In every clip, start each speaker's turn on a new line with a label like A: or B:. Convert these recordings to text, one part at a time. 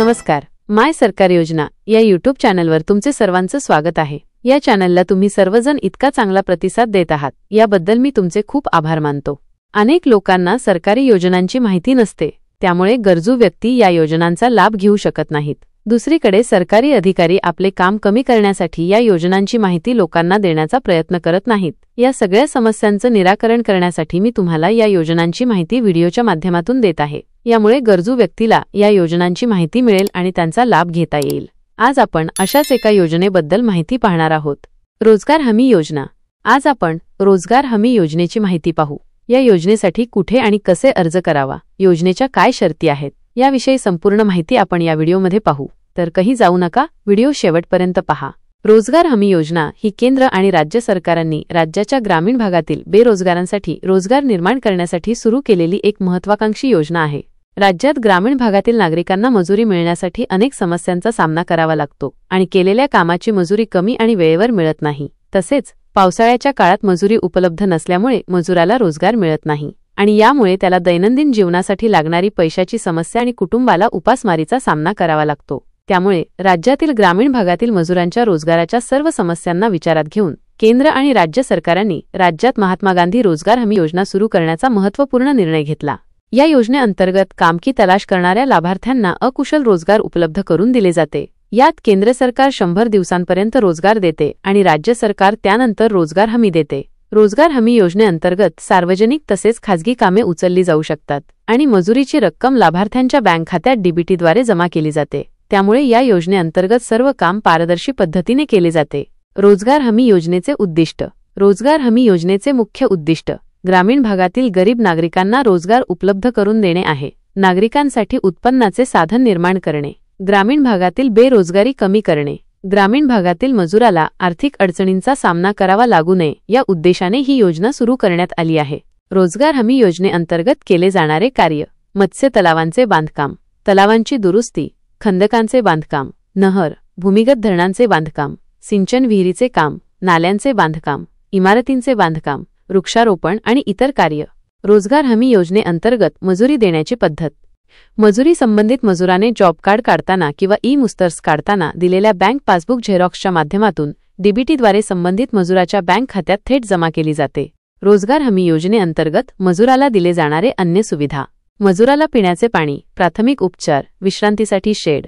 A: नमस्कार. माय सरकार योजना या यूट्यूब चॅनलवर तुमचे सर्वांचं स्वागत आहे. या चॅनलला तुम्ही सर्वजण इतका चांगला प्रतिसाद देत आहात याबद्दल मी तुमचे खूप आभार मानतो. अनेक लोकांना सरकारी योजनांची माहिती नसते, त्यामुळे गरजू व्यक्ती या योजनांचा लाभ घेऊ शकत नाहीत. दुसरीकडे सरकारी अधिकारी आपले काम कमी करण्यासाठी या योजनांची माहिती लोकांना देण्याचा प्रयत्न करत नाहीत. या सगळ्या समस्यांचं निराकरण करण्यासाठी मी तुम्हाला या योजनांची माहिती व्हिडिओच्या माध्यमातून देत आहे. यामुळे गरजू व्यक्तीला या योजनांची माहिती मिळेल आणि त्यांचा लाभ घेता येईल. आज आपण अशाच एका योजनेबद्दल माहिती पाहणार आहोत. रोजगार हमी योजना. आज आपण रोजगार हमी योजनेची माहिती पाहू. या योजनेसाठी कुठे आणि कसे अर्ज करावा, योजनेच्या काय शर्ती आहेत, याविषयी संपूर्ण माहिती आपण या व्हिडिओमध्ये पाहू. तर काही जाऊ नका, व्हिडिओ शेवटपर्यंत पहा. रोजगार हमी योजना ही केंद्र आणि राज्य सरकारांनी राज्याच्या ग्रामीण भागातील बेरोजगारांसाठी रोजगार निर्माण करण्यासाठी सुरू केलेली एक महत्त्वाकांक्षी योजना आहे. राज्यात ग्रामीण भागातील नागरिकांना मजुरी मिळण्यासाठी अनेक समस्यांचा सामना करावा लागतो आणि केलेल्या कामाची मजुरी कमी आणि वेळेवर मिळत नाही. तसेच पावसाळ्याच्या काळात मजुरी उपलब्ध नसल्यामुळे मजुराला रोजगार मिळत नाही आणि यामुळे त्याला दैनंदिन जीवनासाठी लागणारी पैशाची समस्या आणि कुटुंबाला उपासमारीचा सामना करावा लागतो. त्यामुळे राज्यातील ग्रामीण भागातील मजुरांच्या रोजगाराच्या सर्व समस्यांना विचारात घेऊन केंद्र आणि राज्य सरकारांनी राज्यात महात्मा गांधी रोजगार हमी योजना सुरू करण्याचा महत्त्वपूर्ण निर्णय घेतला. या योजनेअंतर्गत काम की तलाश करणाऱ्या लाभार्थ्यांना अकुशल रोजगार उपलब्ध करून दिले जाते. यात केंद्र सरकार 100 दिवसांपर्यंत रोजगार देते आणि राज्य सरकार त्यानंतर रोजगार हमी देते. रोजगार हमी योजनेअंतर्गत सार्वजनिक तसेच खाजगी कामे उचलली जाऊ शकतात आणि मजुरीची रक्कम लाभार्थ्यांच्या बँक खात्यात डीबीटीद्वारे जमा केली जाते. त्यामुळे या योजनेअंतर्गत सर्व काम पारदर्शी पद्धतीने केले जाते. रोजगार हमी योजनेचे उद्दिष्ट. रोजगार हमी योजनेचे मुख्य उद्दिष्ट ग्रामीण भागातील गरीब नागरिकांना रोजगार उपलब्ध करून देणे आहे. नागरिकांसाठी उत्पन्नाचे साधन निर्माण करणे, ग्रामीण भागातील बेरोजगारी कमी करणे, ग्रामीण भागातील मजुराला आर्थिक अडचणींचा सामना करावा लागू नये या उद्देशाने ही योजना सुरू करण्यात आली आहे. रोजगार हमी योजनेअंतर्गत केले जाणारे कार्य: मत्स्य तलावांचे बांधकाम, तलावांची दुरुस्ती, खंदकांचे बांधकाम, नहर, भूमिगत धरणांचे बांधकाम, सिंचन विहिरीचे काम, नाल्यांचे बांधकाम, इमारतींचे बांधकाम, वृक्षारोपण आणि इतर कार्य. रोजगार हमी योजनेअंतर्गत मजुरी देण्याची पद्धत. मजुरी संबंधित मजुराने जॉब कार्ड काढताना किंवा ई-मुस्तर्स काढताना दिलेल्या बँक पासबुक झेरॉक्सच्या माध्यमातून डीबीटीद्वारे संबंधित मजुराच्या बँक खात्यात थेट जमा केली जाते. रोजगार हमी योजनेअंतर्गत मजुराला दिले जाणारे अन्य सुविधा: मजुराला पिण्याचे पाणी, प्राथमिक उपचार, विश्रांतीसाठी शेड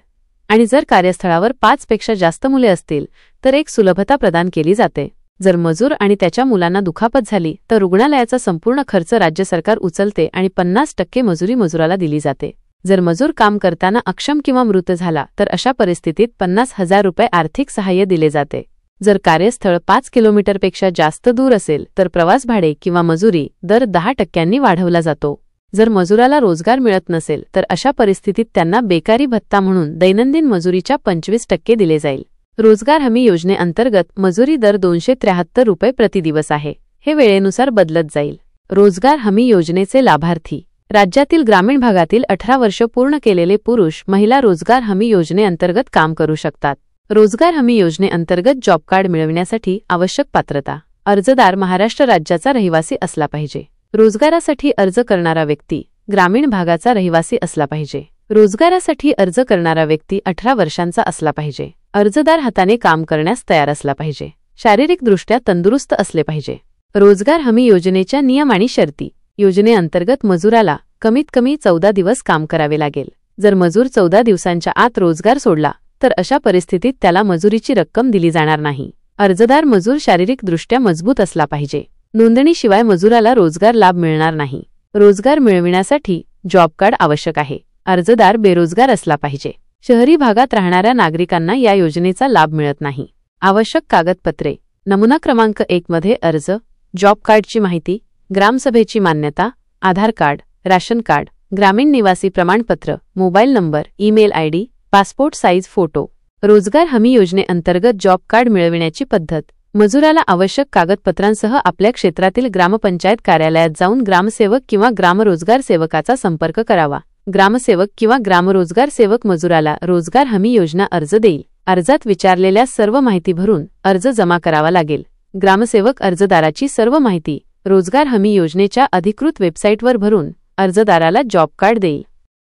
A: आणि जर कार्यस्थळावर 5 पेक्षा जास्त मुले असतील तर एक सुलभता प्रदान केली जाते. जर मजूर आणि त्याच्या मुलांना दुखापत झाली तर रुग्णालयाचा संपूर्ण खर्च राज्य सरकार उचलते आणि 50% मजुरी मजुराला दिली जाते. जर मजूर काम करताना अक्षम किंवा मृत झाला तर अशा परिस्थितीत 50,000 रुपये आर्थिक सहाय्य दिले जाते. जर कार्यस्थळ 5 किलोमीटरपेक्षा जास्त दूर असेल तर प्रवास भाडे किंवा मजुरी दर 10% वाढवला जातो. जर मजुराला रोजगार मिळत नसेल तर अशा परिस्थितीत त्यांना बेकारी भत्ता म्हणून दैनंदिन मजुरीच्या 25% दिले जाईल. रोजगार हमी योजनेअंतर्गत मजुरी दर 273 रुपये प्रतिदिवस आहे. हे वेळेनुसार बदलत जाईल. रोजगार हमी योजनेचे लाभार्थी. राज्यातील ग्रामीण भागातील 18 वर्ष पूर्ण केलेले पुरुष महिला रोजगार हमी योजनेअंतर्गत काम करू शकतात. रोजगार हमी योजनेअंतर्गत जॉब कार्ड मिळविण्यासाठी आवश्यक पात्रता: अर्जदार महाराष्ट्र राज्याचा रहिवासी असला पाहिजे. रोजगारासाठी अर्ज करणारा व्यक्ती ग्रामीण भागाचा रहिवासी असला पाहिजे. रोजगारासाठी अर्ज करणारा व्यक्ती 18 वर्षांचा असला पाहिजे. अर्जदार हाताने काम करण्यास तयार असला पाहिजे. शारीरिकदृष्ट्या तंदुरुस्त असले पाहिजे. रोजगार हमी योजनेच्या नियम आणि शर्ती. योजनेअंतर्गत मजुराला कमीत कमी 14 दिवस काम करावे लागेल. जर मजूर 14 दिवसांच्या आत रोजगार सोडला तर अशा परिस्थितीत त्याला मजुरीची रक्कम दिली जाणार नाही. अर्जदार मजूर शारीरिकदृष्ट्या मजबूत असला पाहिजे. नोंदणीशिवाय मजुराला रोजगार लाभ मिळणार नाही. रोजगार मिळविण्यासाठी जॉब कार्ड आवश्यक आहे. अर्जदार बेरोजगार असला पाहिजे. शहरी भागात राहणाऱ्या नागरिकांना या योजनेचा लाभ मिळत नाही. आवश्यक कागदपत्रे: नमुना क्रमांक 1 मध्ये अर्ज, जॉब कार्डची माहिती, ग्रामसभेची मान्यता, आधार कार्ड, राशन कार्ड, ग्रामीण निवासी प्रमाणपत्र, mobile number, email ID, passport size photo. रोजगार हमी योजनेअंतर्गत जॉब कार्ड मिळविण्याची पद्धत. मजुराला आवश्यक कागदपत्रांसह आपल्या क्षेत्रातील ग्रामपंचायत कार्यालयात जाऊन ग्रामसेवक किंवा ग्रामरोजगार सेवकाचा संपर्क करावा. ग्रामसेवक किंवा ग्रामरोजगार सेवक मजुराला रोजगार हमी योजना अर्ज देईल. अर्जात विचारलेल्या सर्व माहिती भरून अर्ज जमा करावा लागेल. ग्रामसेवक अर्जदाराची सर्व माहिती रोजगार हमी योजनेच्या अधिकृत वेबसाईटवर भरून अर्जदाराला जॉब कार्ड देईल.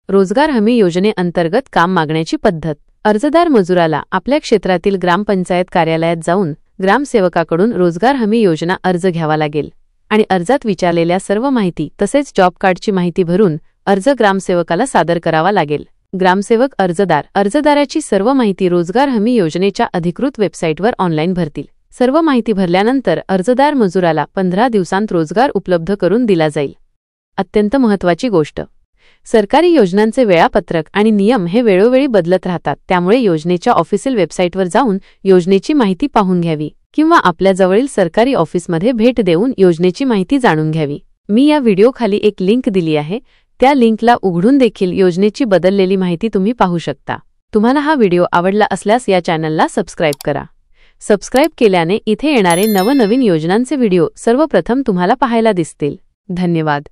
A: रोजगार हमी योजनेअंतर्गत काम मागण्याची पद्धत. अर्जदार मजुराला आपल्या क्षेत्रातील ग्रामपंचायत कार्यालयात जाऊन ग्रामसेवकाकडून रोजगार हमी योजना अर्ज घ्यावा लागेल आणि अर्जात विचारलेल्या सर्व माहिती तसेच जॉब कार्डची माहिती भरून अर्ज ग्रामसेवकाला सादर करावा लागेल. ग्रामसेवक अर्जदाराची सर्व माहिती रोजगार हमी योजनेच्या अधिकृत वेबसाईटवर ऑनलाईन भरतील. सर्व माहिती भरल्यानंतर अर्जदार मजुराला 15 दिवसांत रोजगार उपलब्ध करून दिला जाईल. अत्यंत महत्त्वाची गोष्ट, सरकारी योजनांचे वेळापत्रक आणि नियम हे वेळोवेळी बदलत राहतात. त्यामुळे योजनेच्या ऑफिशियल वेबसाईटवर जाऊन योजनेची माहिती पाहून घ्यावी किंवा आपल्या जवळील सरकारी ऑफिसमध्ये भेट देऊन योजनेची माहिती जाणून घ्यावी. मी या व्हिडिओखाली एक लिंक दिली आहे. त्या लिंकला उघडून देखील योजनेची बदललेली माहिती तुम्ही पाहू शकता. तुम्हाला हा व्हिडिओ आवडला असल्यास या चॅनलला सबस्क्राईब करा. सबस्क्राईब केल्याने इथे येणारे नवनवीन योजनांचे व्हिडिओ सर्वप्रथम तुम्हाला पाहायला दिसतील. धन्यवाद.